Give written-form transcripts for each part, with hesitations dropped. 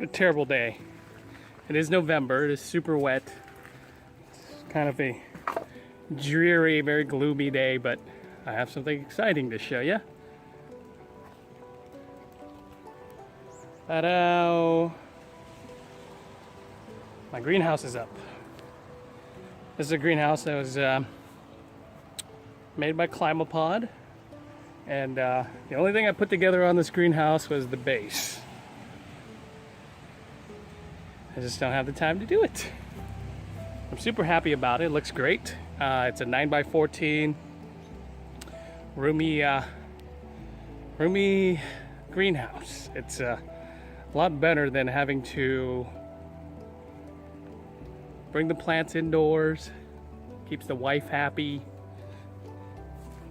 a terrible day. It is November, it is super wet. It's kind of a dreary, very gloomy day, but I have something exciting to show you. Ta-da! My greenhouse is up. This is a greenhouse that was made by ClimaPod, and the only thing I put together on this greenhouse was the base. I just don't have the time to do it. I'm super happy about it. It looks great. It's a 9x14 roomy greenhouse. It's a lot better than having to bring the plants indoors. Keeps the wife happy.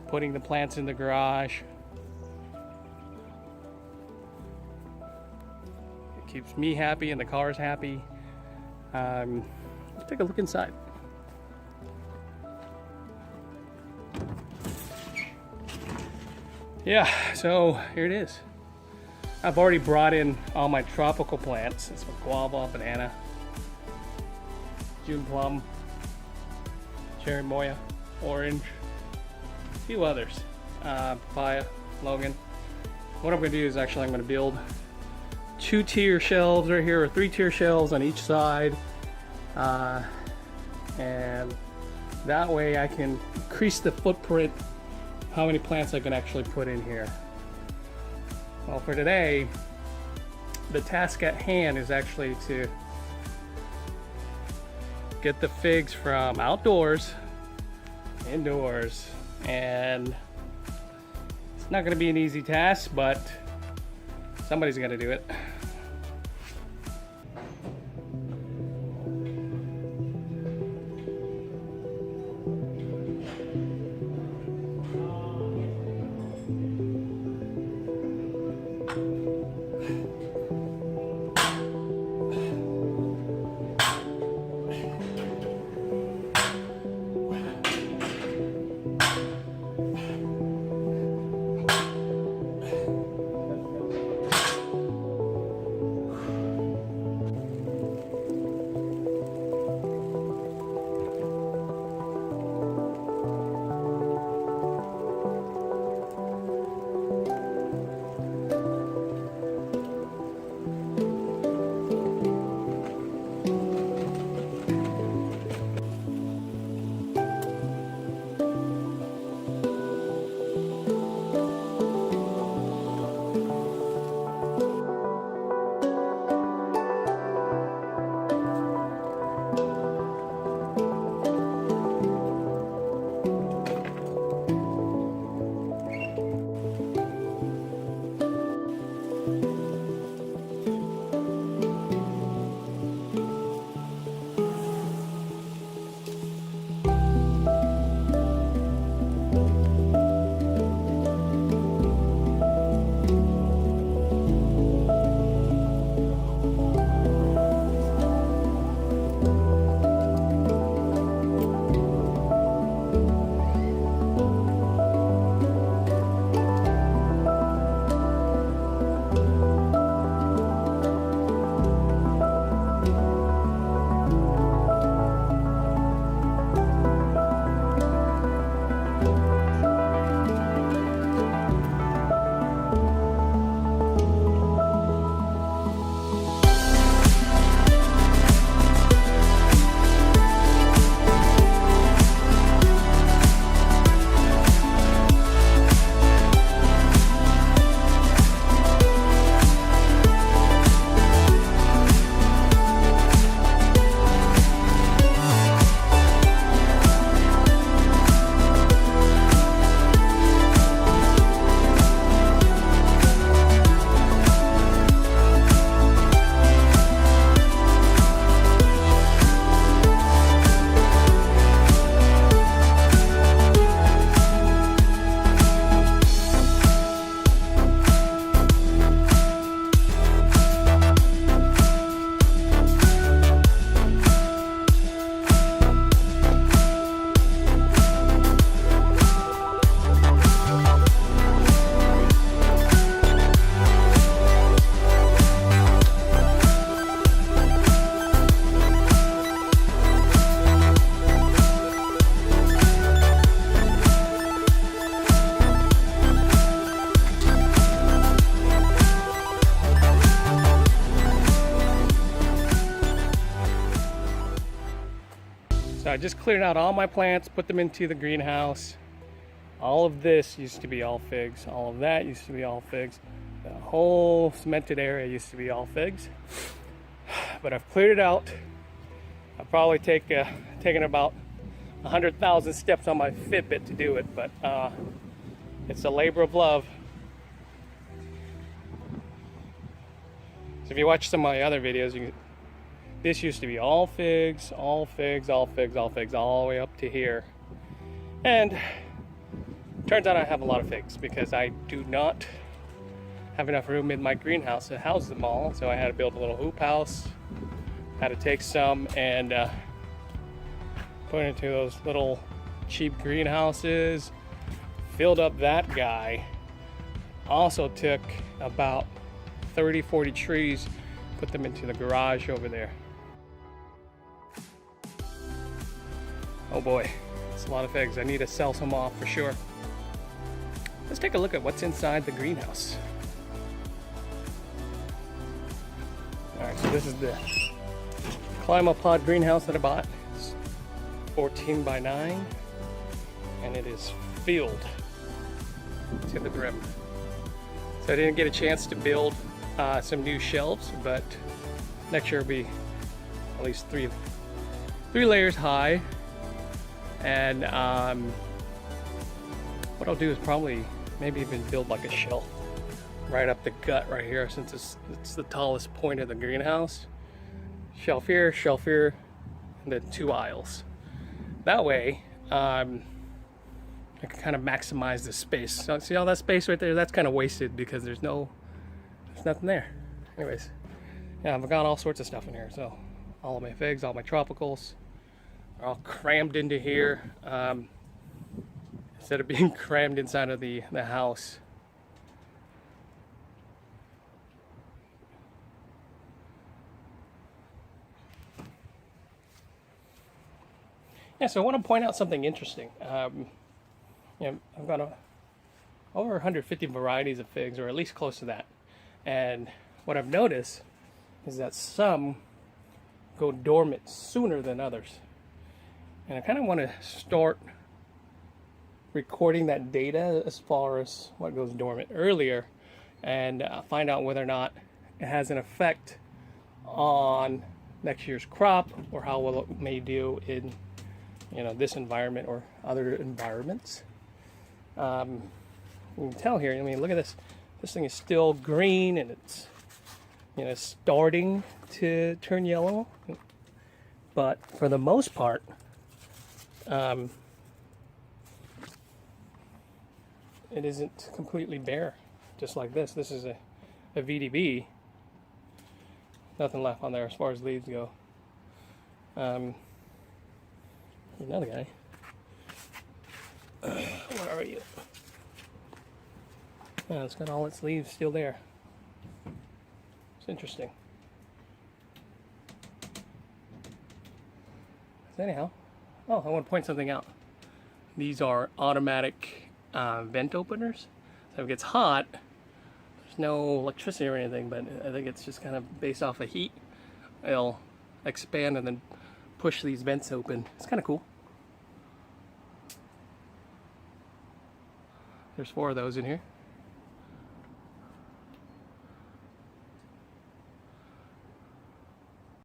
Putting the plants in the garage. It keeps me happy and the car's happy. Let's take a look inside. Yeah, so here it is. I've already brought in all my tropical plants. It's guava, banana, June plum, cherry moya, orange, a few others, papaya, Logan. What I'm going to do is I'm going to build 2-tier shelves right here, or 3-tier shelves on each side, and that way I can increase the footprint, how many plants I can actually put in here. Well, for today, the task at hand is actually to get the figs from outdoors, indoors, and it's not going to be an easy task, but somebody's going to do it. So I just cleared out all my plants, put them into the greenhouse. All of this used to be all figs. All of that used to be all figs. The whole cemented area used to be all figs. But I've cleared it out. I've probably taken about 100,000 steps on my Fitbit to do it, but it's a labor of love. So if you watch some of my other videos, this used to be all figs, all figs, all figs, all figs, all the way up to here. And turns out I have a lot of figs because I do not have enough room in my greenhouse to house them all. So I had to build a little hoop house. Had to take some and put it into those little cheap greenhouses. Filled up that guy. Also took about 30-40 trees, put them into the garage over there. Oh boy, it's a lot of figs. I need to sell some off for sure. Let's take a look at what's inside the greenhouse. Alright, so this is the ClimaPod greenhouse that I bought. It's 14 by 9 and it is filled to the brim. So I didn't get a chance to build some new shelves, but next year will be at least three layers high. And what I'll do is probably maybe even build like a shelf right up the gut right here, since it's the tallest point of the greenhouse. Shelf here, and then 2 aisles. That way, I can kind of maximize the space. So see all that space right there? That's kind of wasted because there's nothing there. Anyways, yeah, I've got all sorts of stuff in here. So all of my figs, all my tropicals are all crammed into here. Instead of being crammed inside of the house. Yeah, so I want to point out something interesting. I've got over 150 varieties of figs, or at least close to that. And what I've noticed is that some go dormant sooner than others. And I kind of want to start recording that data as far as what goes dormant earlier, and find out whether or not it has an effect on next year's crop, or how well it may do in this environment or other environments. You can tell here, I mean, look at this. This thing is still green, and it's starting to turn yellow. But for the most part, it isn't completely bare, just like this. This is a VDB. Nothing left on there as far as leaves go. Another guy. Where are you? Yeah, it's got all its leaves still there. It's interesting. So anyhow, I want to point something out. These are automatic vent openers. So if it gets hot, there's no electricity or anything, but I think it's just kind of based off of heat. It'll expand and then push these vents open. It's kind of cool. There's 4 of those in here.